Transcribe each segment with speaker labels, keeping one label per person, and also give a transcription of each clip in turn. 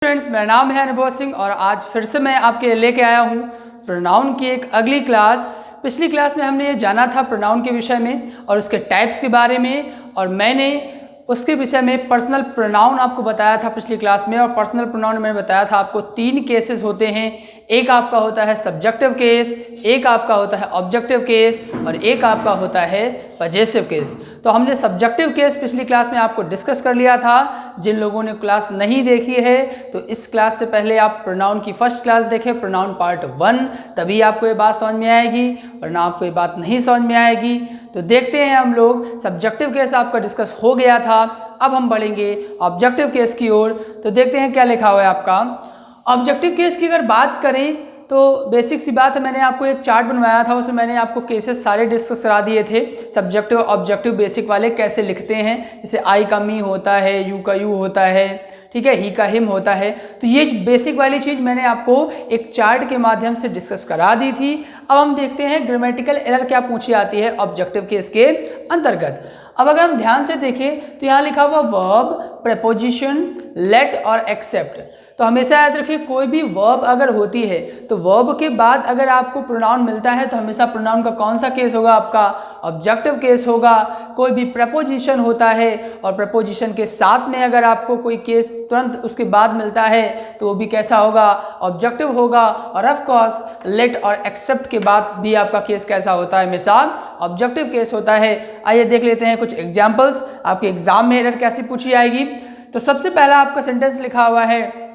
Speaker 1: Friends, मेरा नाम है अनुभव सिंह और आज फिर से मैं आपके लिए लेके आया हूँ प्रोनाउन की एक अगली क्लास। पिछली क्लास में हमने ये जाना था प्रोनाउन के विषय में और उसके टाइप्स के बारे में, और मैंने उसके विषय में पर्सनल प्रोनाउन आपको बताया था पिछली क्लास में। और पर्सनल प्रोनाउन में मैंने बताया था आपको 3 केसेस होते हैं। एक आपका होता है सब्जेक्टिव केस, एक आपका होता है ऑब्जेक्टिव केस और एक आपका होता है पजेसिव केस। तो हमने सब्जेक्टिव केस पिछली क्लास में आपको डिस्कस कर लिया था। जिन लोगों ने क्लास नहीं देखी है तो इस क्लास से पहले आप प्रोनाउन की फर्स्ट क्लास देखें, प्रोनाउन पार्ट 1, तभी आपको ये बात समझ में आएगी, वरना आपको ये बात नहीं समझ में आएगी। तो देखते हैं हम लोग, सब्जेक्टिव केस आपका डिस्कस हो गया था, अब हम बढ़ेंगे ऑब्जेक्टिव केस की ओर। तो देखते हैं क्या लिखा हुआ है आपका। ऑब्जेक्टिव केस की अगर बात करें तो बेसिक सी बात है, मैंने आपको एक चार्ट बनवाया था, उसमें मैंने आपको केसेस सारे डिस्कस करा दिए थे। सब्जेक्टिव ऑब्जेक्टिव बेसिक वाले कैसे लिखते हैं, जैसे आई का मी होता है, यू का यू होता है, ठीक है, ही का हिम होता है। तो ये बेसिक वाली चीज़ मैंने आपको एक चार्ट के माध्यम से डिस्कस करा दी थी। अब हम देखते हैं ग्रामेटिकल एरर क्या पूछी आती है ऑब्जेक्टिव केस के अंतर्गत। अब अगर हम ध्यान से देखें तो यहाँ लिखा हुआ वर्ब, प्रेपोजिशन, लेट और एक्सेप्ट। तो हमेशा याद रखिए, कोई भी वर्ब अगर होती है तो वर्ब के बाद अगर आपको प्रोनाउन मिलता है तो हमेशा प्रोनाउन का कौन सा केस होगा, आपका ऑब्जेक्टिव केस होगा। कोई भी प्रेपोजिशन होता है और प्रेपोजिशन के साथ में अगर आपको कोई केस तुरंत उसके बाद मिलता है तो वो भी कैसा होगा, ऑब्जेक्टिव होगा। और ऑफ कोर्स लेट और एक्सेप्ट के बाद भी आपका केस कैसा होता है, हमेशा ऑब्जेक्टिव केस होता है। आइए देख लेते हैं कुछ एग्जाम्पल्स, आपके एग्जाम में एरर कैसी पूछी आएगी। तो सबसे पहला आपका सेंटेंस लिखा हुआ है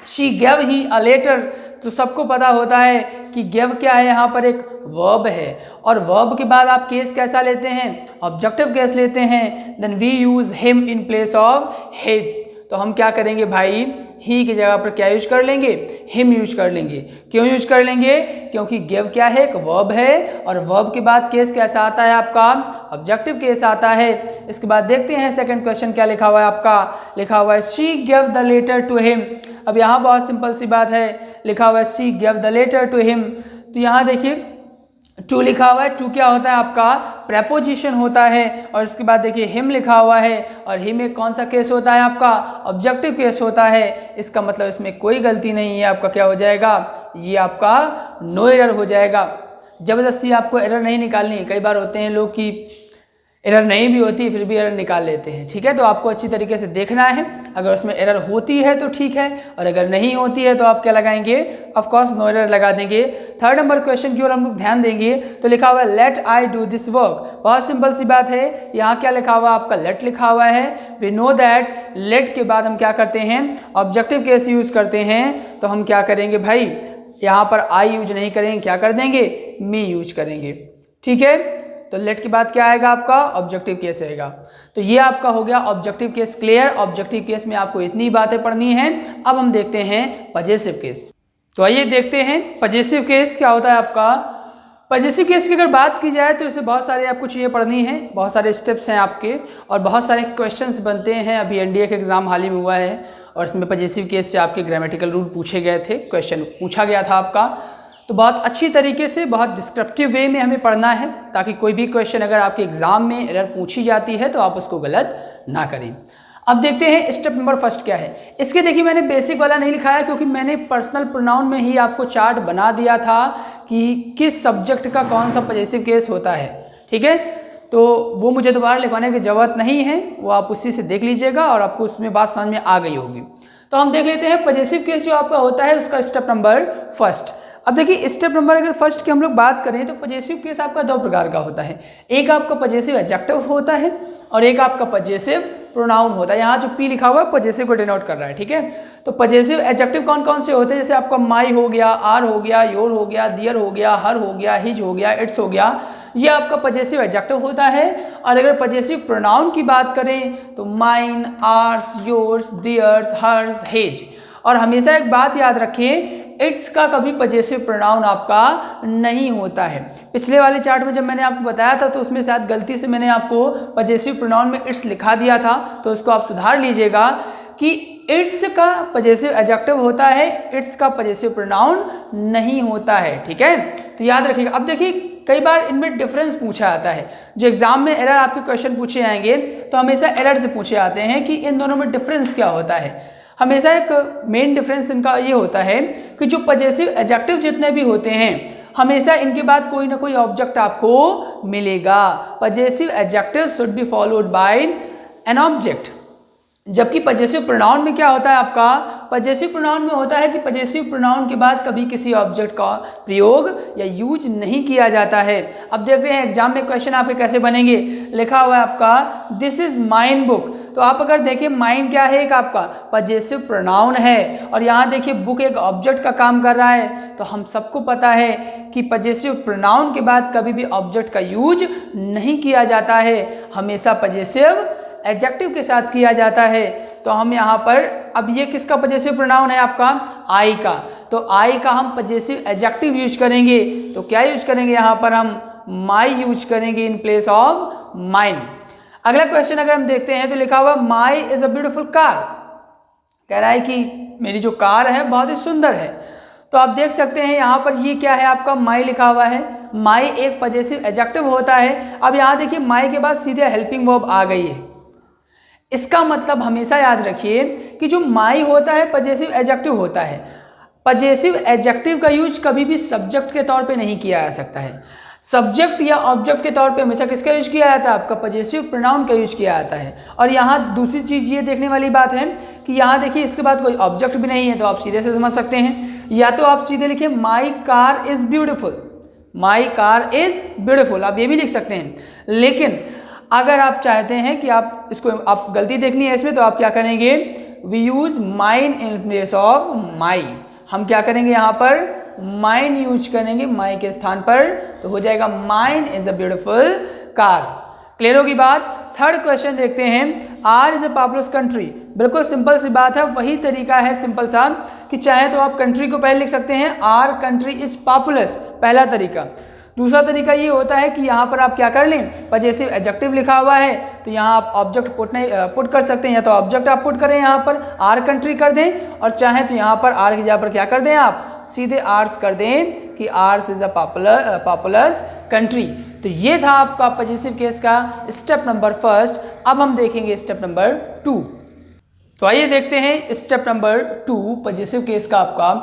Speaker 1: she gave he a letter. तो सबको पता होता है कि गेव क्या है, यहाँ पर एक वर्ब है, और वर्ब के बाद आप केस कैसा लेते हैं, ऑब्जेक्टिव केस लेते हैं। Then we use him in place of his. तो हम क्या करेंगे भाई, ही की जगह पर क्या यूज कर लेंगे, हिम यूज कर लेंगे। क्यों यूज कर लेंगे, क्योंकि गिव क्या है, एक वर्ब है, और वर्ब के बाद केस कैसा आता है आपका, ऑब्जेक्टिव केस आता है। इसके बाद देखते हैं सेकंड क्वेश्चन क्या लिखा हुआ है आपका। लिखा हुआ है she give the letter to him. अब यहाँ बहुत सिंपल सी बात है, लिखा हुआ है she give the letter to him. तो यहाँ देखिए टू लिखा हुआ है, टू क्या होता है आपका, प्रेपोजिशन होता है। और इसके बाद देखिए हिम लिखा हुआ है, और हिम एक कौन सा केस होता है आपका, ऑब्जेक्टिव केस होता है। इसका मतलब इसमें कोई गलती नहीं है, आपका क्या हो जाएगा, ये आपका नो एरर हो जाएगा। ज़बरदस्ती आपको एरर नहीं निकालनी। कई बार होते हैं लोग कि एरर नहीं भी होती फिर भी एरर निकाल लेते हैं, ठीक है। तो आपको अच्छी तरीके से देखना है, अगर उसमें एरर होती है तो ठीक है, और अगर नहीं होती है तो आप क्या लगाएंगे, ऑफ कोर्स नो एरर लगा देंगे। थर्ड नंबर क्वेश्चन की ओर हम लोग ध्यान देंगे। तो लिखा हुआ है let I do this work. बहुत सिंपल सी बात है, यहाँ क्या लिखा हुआ है आपका, लेट लिखा हुआ है। वी नो दैट लेट के बाद हम क्या करते हैं, ऑब्जेक्टिव केस यूज करते हैं। तो हम क्या करेंगे भाई, यहाँ पर आई यूज नहीं करेंगे, क्या कर देंगे, मी यूज करेंगे, ठीक है। तो लेट के बाद क्या आएगा आपका, ऑब्जेक्टिव केस आएगा। तो ये आपका हो गया objective case clear. Objective case में आपको इतनी बातें पढ़नी है। अब हम देखते हैं पजेसिव केस। तो आइए देखते हैं पजेसिव केस क्या होता है आपका। पजेसिव केस की अगर बात की जाए तो इसे बहुत सारे आपको चीज़ें पढ़नी है, बहुत सारे स्टेप्स हैं आपके, और बहुत सारे क्वेश्चंस बनते हैं। अभी एनडीए का एग्जाम हाल ही में हुआ है और इसमें पजेसिव केस से आपके ग्रामेटिकल रूल पूछे गए थे, क्वेश्चन पूछा गया था आपका। तो बहुत अच्छी तरीके से, बहुत डिस्क्रिप्टिव वे में हमें पढ़ना है, ताकि कोई भी क्वेश्चन अगर आपके एग्जाम में एरर पूछी जाती है तो आप उसको गलत ना करें। अब देखते हैं स्टेप नंबर फर्स्ट क्या है। इसके देखिए मैंने बेसिक वाला नहीं लिखाया, क्योंकि मैंने पर्सनल प्रोनाउन में ही आपको चार्ट बना दिया था कि किस सब्जेक्ट का कौन सा पजेसिव केस होता है, ठीक है। तो वो मुझे दोबारा लिखवाने की ज़रूरत नहीं है, वो आप उसी से देख लीजिएगा और आपको उसमें बात समझ में आ गई होगी। तो हम देख लेते हैं पजेसिव केस जो आपका होता है उसका स्टेप नंबर फर्स्ट। अब देखिए स्टेप नंबर अगर फर्स्ट की हम लोग बात करें तो पजेसिव केस आपका 2 प्रकार का होता है। एक आपका पजेसिव एडजेक्टिव होता है और एक आपका पजेसिव प्रोनाउन होता है। यहाँ जो पी लिखा हुआ है पजेसिव को डिनोट कर रहा है, ठीक है। तो पजेसिव एडजेक्टिव कौन कौन से होते हैं, जैसे आपका माई हो गया, आर हो गया, योर हो गया, दियर हो गया, हर हो गया, हिज हो गया, इट्स हो गया, ये आपका पजेसिव एडजेक्टिव होता है। और अगर पजेसिव प्रोनाउन की बात करें तो mine, ours, yours, theirs, hers, his. और हमेशा एक बात याद रखें, इट्स का कभी पजेसिव प्रोनाउन आपका नहीं होता है। पिछले वाले चार्ट में जब मैंने आपको बताया था तो उसमें शायद गलती से मैंने आपको पजेसिव प्रोनाउन में इट्स लिखा दिया था, तो उसको आप सुधार लीजिएगा कि इट्स का पजेसिव एडजेक्टिव होता है, इट्स का पजेसिव प्रोनाउन नहीं होता है, ठीक है। तो याद रखिएगा। अब देखिए कई बार इनमें डिफरेंस पूछा आता है, जो एग्जाम में एरर आपके क्वेश्चन पूछे आएंगे तो हमेशा एरर से पूछे आते हैं कि इन दोनों में डिफरेंस क्या होता है। हमेशा एक मेन डिफरेंस इनका ये होता है कि जो पजेसिव एडजेक्टिव जितने भी होते हैं हमेशा इनके बाद कोई ना कोई ऑब्जेक्ट आपको मिलेगा। Possessive adjective should be followed by an object, जबकि पजेसिव प्रोनाउन में क्या होता है आपका, पजेसिव प्रोनाउन में होता है कि पजेसिव प्रोनाउन के बाद कभी किसी ऑब्जेक्ट का प्रयोग या यूज नहीं किया जाता है। अब देखते हैं एग्जाम में क्वेश्चन आपके कैसे बनेंगे। लिखा हुआ है आपका दिस इज माइन बुक, तो आप अगर देखिए माइन क्या है, एक आपका पजेसिव प्रोनाउन है और यहाँ देखिए बुक एक ऑब्जेक्ट का काम कर रहा है। तो हम सबको पता है कि पजेसिव प्रोनाउन के बाद कभी भी ऑब्जेक्ट का यूज नहीं किया जाता है, हमेशा पजेसिव एडजेक्टिव के साथ किया जाता है। तो हम यहाँ पर अब ये किसका पजेसिव प्रोनाउन है आपका, आई का, तो आई का हम पजेसिव एडजेक्टिव यूज करेंगे। तो क्या यूज करेंगे यहाँ पर, हम माई यूज करेंगे इन प्लेस ऑफ माइन। अगला क्वेश्चन अगर हम देखते हैं तो लिखा हुआ माई इज अ ब्यूटीफुल कार, कह रहा है कि मेरी जो कार है बहुत ही सुंदर है। तो आप देख सकते हैं यहाँ पर ये क्या है आपका, माई लिखा हुआ है। माई एक पजेसिव एडजेक्टिव होता है। अब यहाँ देखिए माई के बाद सीधे हेल्पिंग वर्ब आ गई है। इसका मतलब हमेशा याद रखिए कि जो माई होता है पजेसिव एडजेक्टिव होता है। पजेसिव एडजेक्टिव का यूज कभी भी सब्जेक्ट के तौर पे नहीं किया जा सकता है। सब्जेक्ट या ऑब्जेक्ट के तौर पे हमेशा किसका यूज किया जाता है, आपका पजेसिव प्रोनाउन का यूज किया जाता है। और यहाँ दूसरी चीज़ ये देखने वाली बात है कि यहाँ देखिए इसके बाद कोई ऑब्जेक्ट भी नहीं है, तो आप सीधे से समझ सकते हैं। या तो आप सीधे लिखिए my car is beautiful, my car is beautiful, आप ये भी लिख सकते हैं। लेकिन अगर आप चाहते हैं कि आप इसको आप गलती देखनी है इसमें, तो आप क्या करेंगे, we use mine in place of my. हम क्या करेंगे यहाँ पर माइन यूज करेंगे माई के स्थान पर, तो हो जाएगा mine is a beautiful car. Clear होगी बात। थर्ड क्वेश्चन देखते हैं, our is a populous country. बिल्कुल सिंपल सी बात है, वही तरीका है सिंपल सा कि चाहे तो आप कंट्री को पहले लिख सकते हैं आर कंट्री इज पॉपुलस, पहला तरीका। दूसरा तरीका ये होता है कि यहाँ पर आप क्या कर लें, पजेसिव एडजेक्टिव लिखा हुआ है तो यहाँ आप ऑब्जेक्ट पुट कर सकते हैं, या तो ऑब्जेक्ट आप पुट करें यहाँ पर आर कंट्री कर दें, और चाहे तो यहाँ पर आर की जगह पर क्या कर दें, आप सीधे आर्स कर दें कि ours is a populous country. तो ये था आपका पजेसिव केस का स्टेप नंबर फर्स्ट। अब हम देखेंगे स्टेप नंबर 2। तो आइए देखते हैं स्टेप नंबर 2 पजेसिव केस का। आपका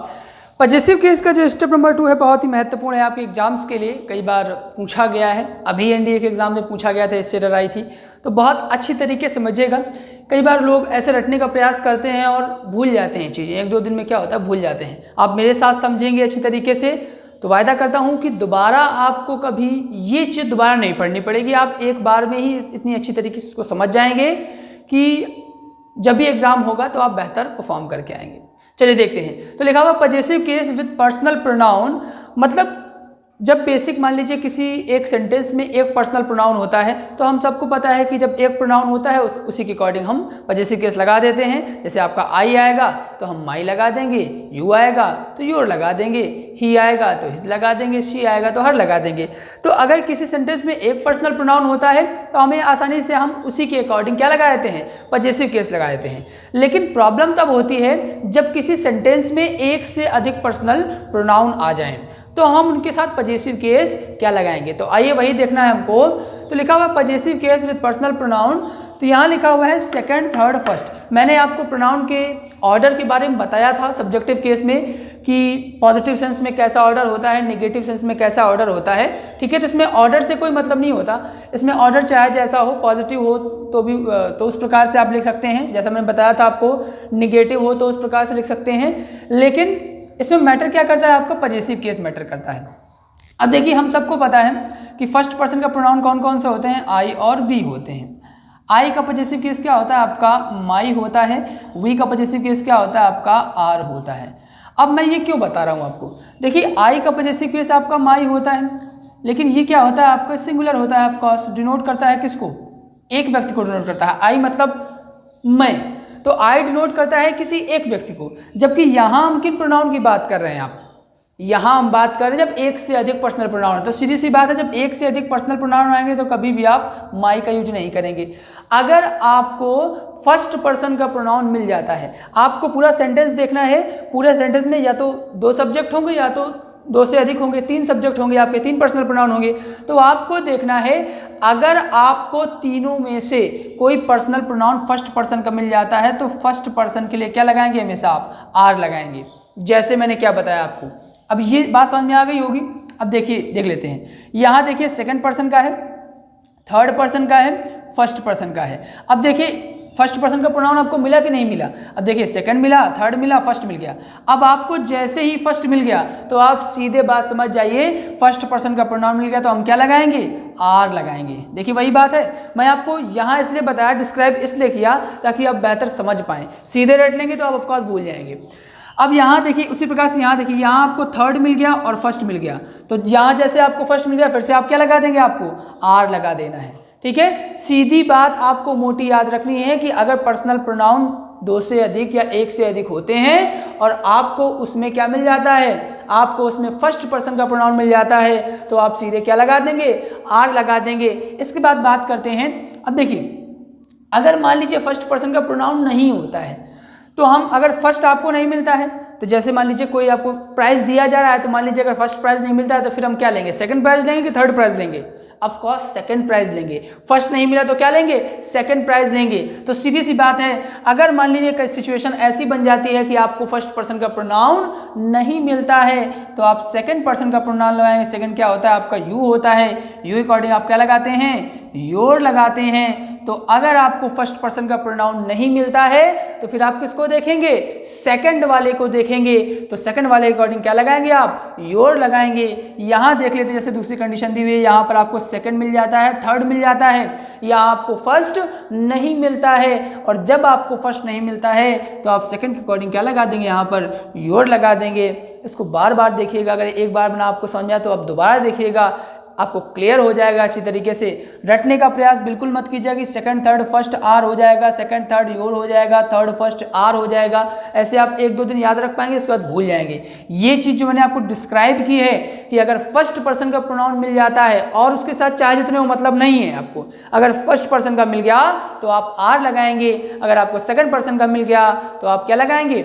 Speaker 1: पजेसिव केस का जो स्टेप नंबर 2 है बहुत ही महत्वपूर्ण है आपके एग्जाम्स के लिए, कई बार पूछा गया है। अभी एनडीए के एग्जाम में पूछा गया था, इससे डराई थी, तो बहुत अच्छी तरीके से समझिएगा। कई बार लोग ऐसे रटने का प्रयास करते हैं और भूल जाते हैं चीज़ें, 1-2 दिन में क्या होता है भूल जाते हैं। आप मेरे साथ समझेंगे अच्छी तरीके से तो वायदा करता हूँ कि दोबारा आपको कभी ये चीज़ दोबारा नहीं पढ़नी पड़ेगी। आप एक बार में ही इतनी अच्छी तरीके से इसको समझ जाएंगे कि जब भी एग्जाम होगा तो आप बेहतर परफॉर्म करके आएंगे। चलिए देखते हैं। तो लिखा हुआ possessive case with personal pronoun, मतलब जब बेसिक मान लीजिए किसी एक सेंटेंस में एक पर्सनल प्रोनाउन होता है तो हम सबको पता है कि जब एक प्रोनाउन होता है उसी के अकॉर्डिंग हम पजेसिव केस लगा देते हैं। जैसे आपका आई आएगा तो हम माई लगा देंगे, यू आएगा तो योर लगा देंगे, ही आएगा तो हिज लगा देंगे, शी आएगा तो हर लगा देंगे। तो अगर किसी सेंटेंस में एक पर्सनल प्रोनाउन होता है तो हमें आसानी से हम उसी के अकॉर्डिंग क्या लगा देते हैं, पजेसिव केस लगा देते हैं। लेकिन प्रॉब्लम तब होती है जब किसी सेंटेंस में एक से अधिक पर्सनल प्रोनाउन आ जाएं, तो हम उनके साथ पजेसिव केस क्या लगाएंगे। तो आइए वही देखना है हमको। तो लिखा हुआ possessive case with personal pronoun, तो यहाँ लिखा हुआ है सेकंड, थर्ड, फर्स्ट। मैंने आपको प्रोनाउन के ऑर्डर के बारे में बताया था सब्जेक्टिव केस में कि पॉजिटिव सेंस में कैसा ऑर्डर होता है, नेगेटिव सेंस में कैसा ऑर्डर होता है। ठीक है, तो इसमें ऑर्डर से कोई मतलब नहीं होता, इसमें ऑर्डर चाहे जैसा हो, पॉजिटिव हो तो भी तो उस प्रकार से आप लिख सकते हैं जैसा मैंने बताया था आपको, निगेटिव हो तो उस प्रकार से लिख सकते हैं। लेकिन इसमें मैटर क्या करता है, आपका पजेसिव केस मैटर करता है। अब देखिए हम सबको पता है कि फर्स्ट पर्सन का प्रोनाउन कौन कौन से होते हैं, आई और वी होते हैं। आई का पजेसिव केस क्या होता है आपका, माई होता है। वी का पजेसिव केस क्या होता है आपका, आर होता है। अब मैं ये क्यों बता रहा हूँ आपको, देखिए आई का पजेसिव केस आपका माई होता है, लेकिन ये क्या होता है आपका सिंगुलर होता है, ऑफकोर्स डिनोट करता है किसको, एक व्यक्ति को डिनोट करता है। आई मतलब मैं, तो आई डिनोट करता है किसी एक व्यक्ति को। जबकि यहाँ हम किन प्रोनाउन की बात कर रहे हैं, आप यहाँ हम बात कर रहे हैं जब एक से अधिक पर्सनल प्रोनाउन है। तो सीधी सी बात है, जब एक से अधिक पर्सनल प्रोनाउन आएंगे तो कभी भी आप माई का यूज नहीं करेंगे। अगर आपको फर्स्ट पर्सन का प्रोनाउन मिल जाता है, आपको पूरा सेंटेंस देखना है, पूरे सेंटेंस में या तो 2 सब्जेक्ट होंगे या तो 2 से अधिक होंगे, 3 सब्जेक्ट होंगे आपके, 3 पर्सनल प्रोनाउन होंगे, तो आपको देखना है अगर आपको तीनों में से कोई पर्सनल प्रोनाउन फर्स्ट पर्सन का मिल जाता है तो फर्स्ट पर्सन के लिए क्या लगाएंगे, हमेशा आप आर लगाएंगे, जैसे मैंने क्या बताया आपको। अब ये बात समझ में आ गई होगी। अब देखिए, देख लेते हैं। यहाँ देखिए सेकंड पर्सन का है, थर्ड पर्सन का है, फर्स्ट पर्सन का है। अब देखिए फर्स्ट पर्सन का प्रोनाउन आपको मिला कि नहीं मिला। अब देखिए सेकंड मिला, थर्ड मिला, फर्स्ट मिल गया। अब आपको जैसे ही फर्स्ट मिल गया तो आप सीधे बात समझ जाइए, फर्स्ट पर्सन का प्रोनाउन मिल गया तो हम क्या लगाएंगे, आर लगाएंगे। देखिए वही बात है, मैं आपको यहाँ इसलिए बताया, डिस्क्राइब इसलिए किया ताकि आप बेहतर समझ पाएँ। सीधे रट लेंगे तो आप ऑफकोर्स भूल जाएंगे। अब यहाँ देखिए उसी प्रकार से यहाँ देखिए, यहाँ आपको थर्ड मिल गया और फर्स्ट मिल गया, तो यहाँ जैसे आपको फर्स्ट मिल गया फिर से आप क्या लगा देंगे, आपको आर लगा देना है। ठीक है, सीधी बात आपको मोटी याद रखनी है कि अगर पर्सनल प्रोनाउन 2 से अधिक या 1 से अधिक होते हैं और आपको उसमें क्या मिल जाता है, आपको उसमें फर्स्ट पर्सन का प्रोनाउन मिल जाता है तो आप सीधे क्या लगा देंगे, आर लगा देंगे। इसके बाद बात करते हैं। अब देखिए अगर मान लीजिए फर्स्ट पर्सन का प्रोनाउन नहीं होता है तो हम, अगर फर्स्ट आपको नहीं मिलता है तो जैसे मान लीजिए कोई आपको प्राइज़ दिया जा रहा है, तो मान लीजिए अगर फर्स्ट प्राइज़ नहीं मिलता है तो फिर हम क्या लेंगे, सेकंड प्राइज़ लेंगे कि थर्ड प्राइज़ लेंगे, ऑफ कोर्स सेकंड प्राइज़ लेंगे। फर्स्ट नहीं मिला तो क्या लेंगे, सेकंड प्राइज़ लेंगे। तो सीधी सी बात है, अगर मान लीजिए कोई सिचुएशन ऐसी बन जाती है कि आपको फर्स्ट पर्सन का प्रोनाउन नहीं मिलता है तो आप सेकंड पर्सन का प्रोनाउन लगाएंगे। सेकंड क्या होता है आपका, यू होता है। यू अकॉर्डिंग आप क्या लगाते हैं, योर लगाते हैं। तो अगर आपको फर्स्ट पर्सन का प्रोनाउन नहीं मिलता है तो फिर आप किसको देखेंगे, सेकंड वाले को देखेंगे। तो सेकंड वाले के अकॉर्डिंग क्या लगाएंगे आप, योर लगाएंगे। यहाँ देख लेते हैं, जैसे दूसरी कंडीशन दी हुई है, यहाँ पर आपको सेकंड मिल जाता है, थर्ड मिल जाता है, यहाँ आपको फर्स्ट नहीं मिलता है। और जब आपको फर्स्ट नहीं मिलता है तो आप सेकंड के अकॉर्डिंग क्या लगा देंगे, यहाँ पर योर लगा देंगे। इसको बार बार देखिएगा, अगर एक बार बना आपको समझा तो आप दोबारा देखिएगा, आपको क्लियर हो जाएगा अच्छी तरीके से। रटने का प्रयास बिल्कुल मत कीजिएगा कि सेकंड थर्ड फर्स्ट आर हो जाएगा, सेकंड थर्ड योर हो जाएगा, थर्ड फर्स्ट आर हो जाएगा। ऐसे आप 1-2 दिन याद रख पाएंगे, इसके बाद भूल जाएंगे। ये चीज़ जो मैंने आपको डिस्क्राइब की है कि अगर फर्स्ट पर्सन का प्रोनाउन मिल जाता है और उसके साथ चाहे जितने हो मतलब नहीं है आपको, अगर फर्स्ट पर्सन का मिल गया तो आप आर लगाएंगे, अगर आपको सेकंड पर्सन का मिल गया तो आप क्या लगाएंगे,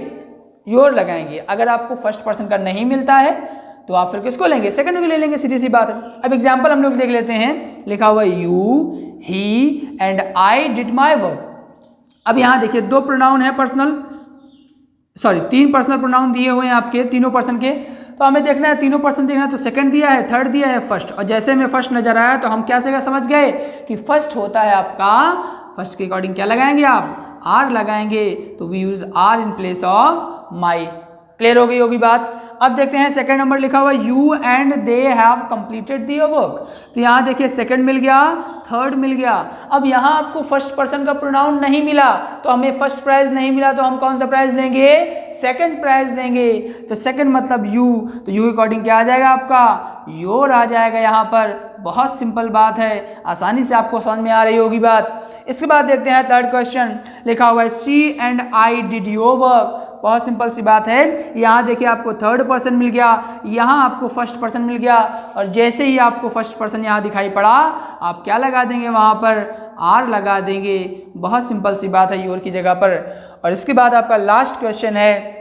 Speaker 1: योर लगाएंगे। अगर आपको फर्स्ट पर्सन का नहीं मिलता है तो आप फिर किसको लेंगे, सेकंड को ले लेंगे, सीधी सी बात है। अब एग्जांपल हम लोग देख लेते हैं, लिखा हुआ है you, he and I did my work. अब यहाँ देखिए 2 प्रोनाउन है पर्सनल, 3 पर्सनल प्रोनाउन दिए हुए हैं आपके, तीनों पर्सन के। तो हमें देखना है, तीनों पर्सन देखना है, तो सेकंड दिया है, थर्ड दिया है, फर्स्ट। और जैसे हमें फर्स्ट नजर आया तो हम क्या से समझ गए कि फर्स्ट होता है आपका, फर्स्ट के अकॉर्डिंग क्या लगाएंगे आप, आर लगाएंगे। तो we use our in place of my. Clear हो गई होगी बात। अब देखते हैं सेकंड नंबर लिखा हुआ you and they have completed their work. तो यहाँ देखिए सेकंड मिल गया, थर्ड मिल गया। अब यहाँ आपको फर्स्ट पर्सन का प्रोनाउन नहीं मिला तो हमें फर्स्ट प्राइज नहीं मिला तो हम कौन सा प्राइज लेंगे, सेकंड प्राइज लेंगे। तो सेकंड मतलब यू, तो यू अकॉर्डिंग क्या आ जाएगा आपका, योर आ जाएगा। यहाँ पर बहुत सिंपल बात है, आसानी से आपको समझ में आ रही होगी बात। इसके बाद देखते हैं थर्ड क्वेश्चन, लिखा हुआ है see and I did your work. बहुत सिंपल सी बात है, यहाँ देखिए आपको थर्ड पर्सन मिल गया, यहाँ आपको फर्स्ट पर्सन मिल गया, और जैसे ही आपको फर्स्ट पर्सन यहाँ दिखाई पड़ा आप क्या लगा देंगे, वहाँ पर आर लगा देंगे। बहुत सिंपल सी बात है योर की जगह पर। और इसके बाद आपका लास्ट क्वेश्चन है,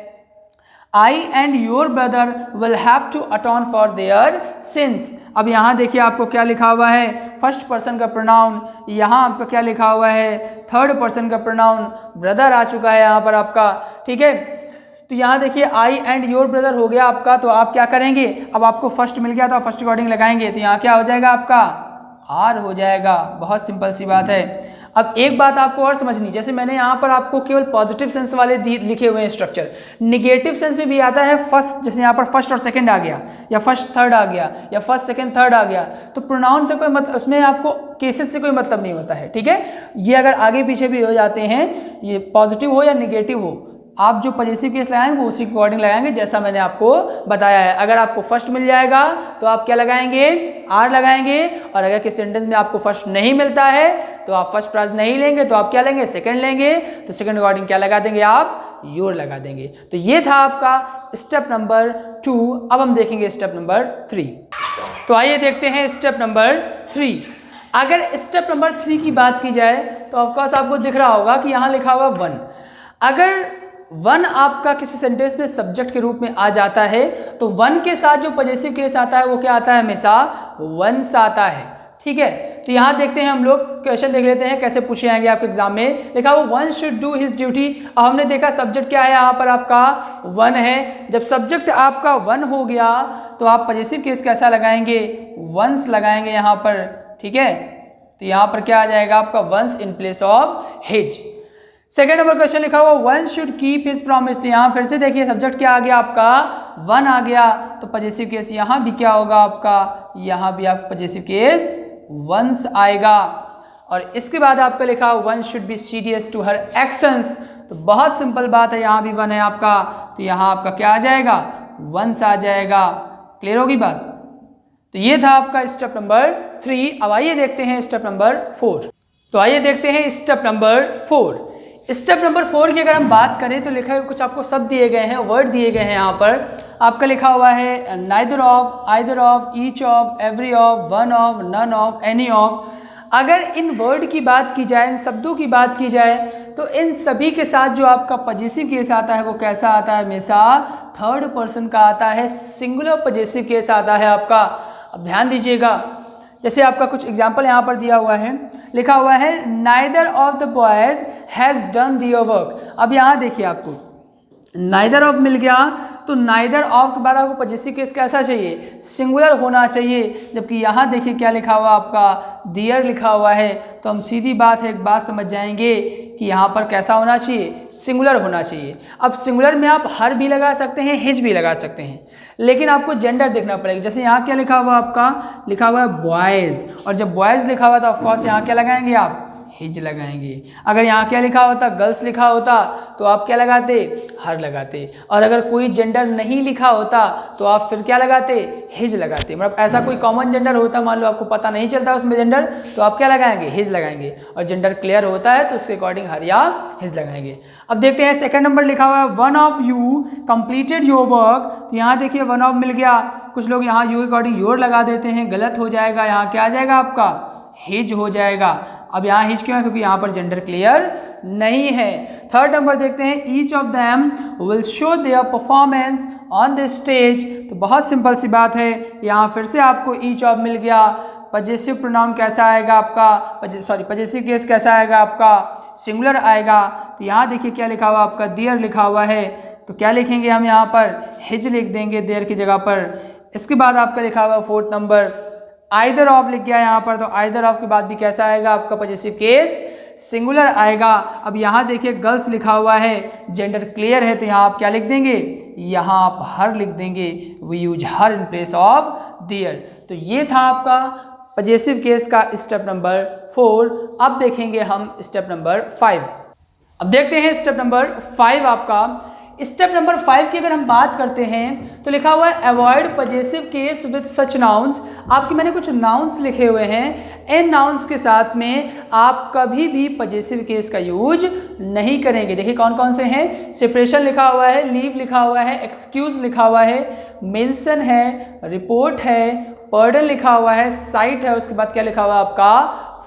Speaker 1: I and your brother will have to atone for their sins। अब यहाँ देखिए आपको क्या लिखा हुआ है, फर्स्ट पर्सन का प्रोनाउन, यहाँ आपका क्या लिखा हुआ है, थर्ड पर्सन का प्रोनाउन, ब्रदर आ चुका है यहाँ पर आपका, ठीक है। तो यहाँ देखिए आई एंड योर ब्रदर हो गया आपका, तो आप क्या करेंगे, अब आपको फर्स्ट मिल गया तो आप फर्स्ट अकॉर्डिंग लगाएंगे, तो यहाँ क्या हो जाएगा आपका, आर हो जाएगा। बहुत सिंपल सी बात है। अब एक बात आपको और समझनी, जैसे मैंने यहाँ पर आपको केवल पॉजिटिव सेंस वाले लिखे हुए हैं स्ट्रक्चर, निगेटिव सेंस में भी आता है फर्स्ट, जैसे यहाँ पर फर्स्ट और सेकंड आ गया, या फर्स्ट थर्ड आ गया, या फर्स्ट सेकंड थर्ड आ गया, तो प्रोनाउन से कोई मतलब, उसमें आपको केसेस से कोई मतलब नहीं होता है, ठीक है। ये अगर आगे पीछे भी हो जाते हैं, ये पॉजिटिव हो या निगेटिव हो, आप जो पॉजिटिव केस लगाएंगे वो उसी के अकॉर्डिंग लगाएंगे जैसा मैंने आपको बताया है। अगर आपको फर्स्ट मिल जाएगा तो आप क्या लगाएंगे, आर लगाएंगे, और अगर किसी सेंटेंस में आपको फर्स्ट नहीं मिलता है तो आप फर्स्ट प्राइज नहीं लेंगे तो आप क्या लेंगे, सेकंड लेंगे, तो सेकंड अकॉर्डिंग क्या लगा देंगे आप, योर लगा देंगे। तो ये था आपका स्टेप नंबर 2। अब हम देखेंगे स्टेप नंबर 3। तो आइए देखते हैं स्टेप नंबर 3। अगर स्टेप नंबर 3 की बात की जाए तो ऑफकोर्स आपको दिख रहा होगा कि यहाँ लिखा हुआ 1। अगर वन आपका किसी सेंटेंस में सब्जेक्ट के रूप में आ जाता है तो वन के साथ जो पॉजेसिव केस आता है वो क्या आता है, हमेशा वंस आता है। ठीक है, तो यहाँ देखते हैं हम लोग क्वेश्चन देख लेते हैं कैसे पूछे जाएंगे आपके एग्जाम में। लिखा वो one should do his duty. अब हमने देखा सब्जेक्ट क्या है, यहाँ पर आपका वन है। जब सब्जेक्ट आपका वन हो गया तो आप पॉजेसिव केस कैसा लगाएंगे, वंस लगाएंगे यहाँ पर। ठीक है, तो यहाँ पर क्या आ जाएगा आपका one's in place of his. Second number question लिखा हुआ one should keep his promise. तो यहाँ फिर से देखिए सब्जेक्ट क्या आ गया आपका, वन आ गया, तो पॉजेसिव केस यहाँ भी क्या होगा आपका, यहाँ भी आपका पॉजेसिव केस वंस आएगा। और इसके बाद आपका लिखा one should be serious to her actions. तो बहुत सिंपल बात है, यहाँ भी वन है आपका, तो यहाँ आपका क्या आ जाएगा, वंस आ जाएगा। क्लियर होगी बात। तो ये था आपका स्टेप नंबर 3। अब आइए देखते हैं स्टेप नंबर 4। तो आइए देखते हैं स्टेप नंबर 4। स्टेप नंबर 4 की अगर हम बात करें तो लिखा है कुछ आपको शब्द दिए गए हैं, वर्ड दिए गए हैं। यहाँ पर आपका लिखा हुआ है neither of, either of, each of, every of, one of, none of, any of. अगर इन वर्ड की बात की जाए, इन शब्दों की बात की जाए तो इन सभी के साथ जो आपका पॉजेसिव केस आता है वो कैसा आता है, हमेशा थर्ड पर्सन का आता है, सिंगुलर पॉजेसिव केस आता है आपका। अब ध्यान दीजिएगा, जैसे आपका कुछ एग्जाम्पल यहाँ पर दिया हुआ है, लिखा हुआ है neither of the boys has done their work. अब यहाँ देखिए आपको नाइदर ऑफ मिल गया, तो नाइदर ऑफ के बाद आपको पॉजेसिव केस कैसा चाहिए, सिंगुलर होना चाहिए। जबकि यहाँ देखिए क्या लिखा हुआ आपका, दियर लिखा हुआ है, तो हम सीधी बात है एक बात समझ जाएंगे कि यहाँ पर कैसा होना चाहिए, सिंगुलर होना चाहिए। अब सिंगुलर में आप हर भी लगा सकते हैं, हिज भी लगा सकते हैं, लेकिन आपको जेंडर देखना पड़ेगा। जैसे यहाँ क्या लिखा हुआ आपका, लिखा हुआ है बॉयज़, और जब बॉयज़ लिखा हुआ तो ऑफकोर्स यहाँ क्या लगाएंगे आप, हिज लगाएंगे। अगर यहाँ क्या लिखा होता, गर्ल्स लिखा होता, तो आप क्या लगाते, हर लगाते। और अगर कोई जेंडर नहीं लिखा होता तो आप फिर क्या लगाते, हिज लगाते। मतलब ऐसा कोई कॉमन जेंडर होता, मान लो आपको पता नहीं चलता उसमें जेंडर, तो आप क्या लगाएंगे, हिज लगाएंगे। और जेंडर क्लियर होता है तो उसके अकॉर्डिंग हर या हिज लगाएंगे। अब देखते हैं सेकंड नंबर लिखा हुआ है one of you completed your work. तो यहाँ देखिए वन ऑफ मिल गया, कुछ लोग यहाँ यू के अकॉर्डिंग योर लगा देते हैं, गलत हो जाएगा। यहाँ क्या आ जाएगा आपका, हिज हो जाएगा। अब यहाँ हिज क्यों है, क्योंकि यहाँ पर जेंडर क्लियर नहीं है। थर्ड नंबर देखते हैं each of them will show their performance on the stage. तो बहुत सिंपल सी बात है, यहाँ फिर से आपको ईच ऑफ मिल गया। पॉजेसिव प्रोनाउन कैसा आएगा आपका, पॉजेसिव केस कैसा आएगा आपका, सिंगुलर आएगा। तो यहाँ देखिए क्या लिखा हुआ आपका, देयर लिखा हुआ है, तो क्या लिखेंगे हम यहाँ पर, हिज लिख देंगे देयर की जगह पर। इसके बाद आपका लिखा हुआ फोर्थ नंबर आइदर ऑफ लिख गया यहाँ पर, तो आइदर ऑफ के बाद भी कैसा आएगा आपका पॉजेसिव केस, सिंगुलर आएगा। अब यहाँ देखिए गर्ल्स लिखा हुआ है, जेंडर क्लियर है, तो यहाँ आप क्या लिख देंगे, यहाँ आप हर लिख देंगे, we use her in place of their. तो ये था आपका पॉजेसिव केस का स्टेप नंबर 4। अब देखेंगे हम स्टेप नंबर 5। अब देखते हैं स्टेप नंबर 5 आपका। स्टेप नंबर 5 की अगर हम बात करते हैं तो लिखा हुआ है avoid possessive case with such nouns. आपके मैंने कुछ नाउन्स लिखे हुए हैं, इन नाउन्स के साथ में आप कभी भी पॉजेसिव केस का यूज नहीं करेंगे। देखिए कौन कौन से हैं, सेपरेशन लिखा हुआ है, लीव लिखा हुआ है, एक्सक्यूज लिखा हुआ है, मेंशन है, रिपोर्ट है, पर्डन लिखा हुआ है, साइट है, उसके बाद क्या लिखा हुआ है आपका,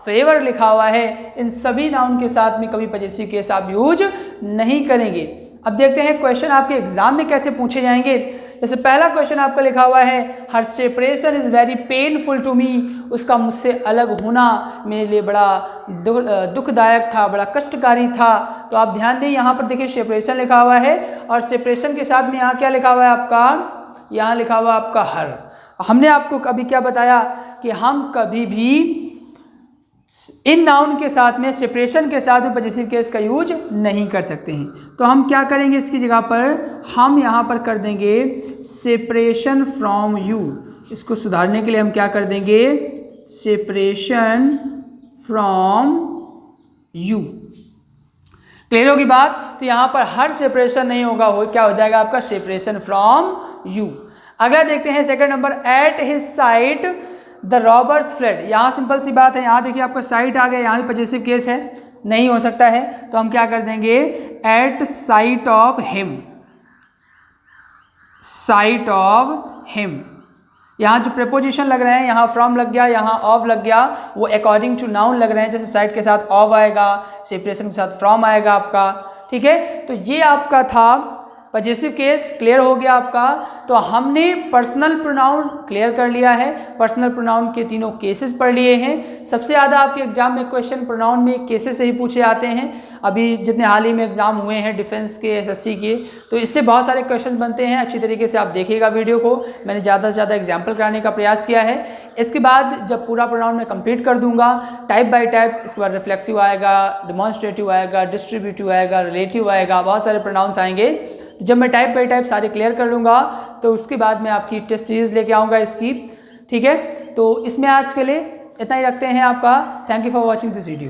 Speaker 1: फेवर लिखा हुआ है। इन सभी नाउन के साथ में कभी पॉजेसिव केस आप यूज नहीं करेंगे। अब देखते हैं क्वेश्चन आपके एग्जाम में कैसे पूछे जाएंगे। जैसे पहला क्वेश्चन आपका लिखा हुआ है her separation is very painful to me. उसका मुझसे अलग होना मेरे लिए बड़ा दुखदायक था, बड़ा कष्टकारी था। तो आप ध्यान दें, यहाँ पर देखिए सेपरेशन लिखा हुआ है और सेपरेशन के साथ में यहाँ क्या लिखा हुआ है आपका, यहाँ लिखा हुआ आपका हर। हमने आपको कभी क्या बताया कि हम कभी भी इन नाउन के साथ में, सेपरेशन के साथ में पॉजेसिव केस का यूज नहीं कर सकते हैं। तो हम क्या करेंगे, इसकी जगह पर हम यहाँ पर कर देंगे सेपरेशन फ्रॉम यू। इसको सुधारने के लिए हम क्या कर देंगे, सेपरेशन फ्रॉम यू। क्लियर होगी बात। तो यहाँ पर हर सेपरेशन नहीं होगा, क्या हो जाएगा आपका, सेपरेशन फ्रॉम यू। अगला देखते हैं second number, at his site the robbers fled. यहाँ सिंपल सी बात है, यहाँ देखिए आपका साइट आ गया, यहाँ भी पॉजेसिव केस है, नहीं हो सकता है। तो हम क्या कर देंगे, at sight of him, sight of him. यहाँ जो प्रेपोजिशन लग रहे हैं, यहाँ फ्रॉम लग गया, यहाँ ऑफ लग गया, वो अकॉर्डिंग टू नाउन लग रहे हैं। जैसे साइट के साथ ऑफ आएगा, सेपरेशन के साथ फ्रॉम आएगा आपका, ठीक है। तो ये आपका था पजेसिव केस, क्लियर हो गया आपका। तो हमने पर्सनल प्रोनाउन क्लियर कर लिया है, पर्सनल प्रोनाउन के तीनों केसेस पढ़ लिए हैं। सबसे ज़्यादा आपके एग्जाम में क्वेश्चन प्रोनाउन में केसेस से ही पूछे जाते हैं। अभी जितने हाल ही में एग्जाम हुए हैं डिफेंस के, एसएससी के, तो इससे बहुत सारे क्वेश्चन बनते हैं। अच्छी तरीके से आप देखिएगा वीडियो को, मैंने ज़्यादा से ज़्यादा एग्जाम्पल कराने का प्रयास किया है। इसके बाद जब पूरा प्रोनाउन मैं कंप्लीट कर दूंगा टाइप बाय टाइप, इसके बाद रिफ्लेक्सिव आएगा, डिमॉन्स्ट्रेटिव आएगा, डिस्ट्रीब्यूटिव आएगा, रिलेटिव आएगा, बहुत सारे प्रोनाउंस आएंगे। जब मैं टाइप बाय टाइप सारे क्लियर कर लूँगा तो उसके बाद मैं आपकी टेस्ट सीरीज़ लेके आऊँगा इसकी, ठीक है। तो इसमें आज के लिए इतना ही रखते हैं आपका। Thank you for watching this video.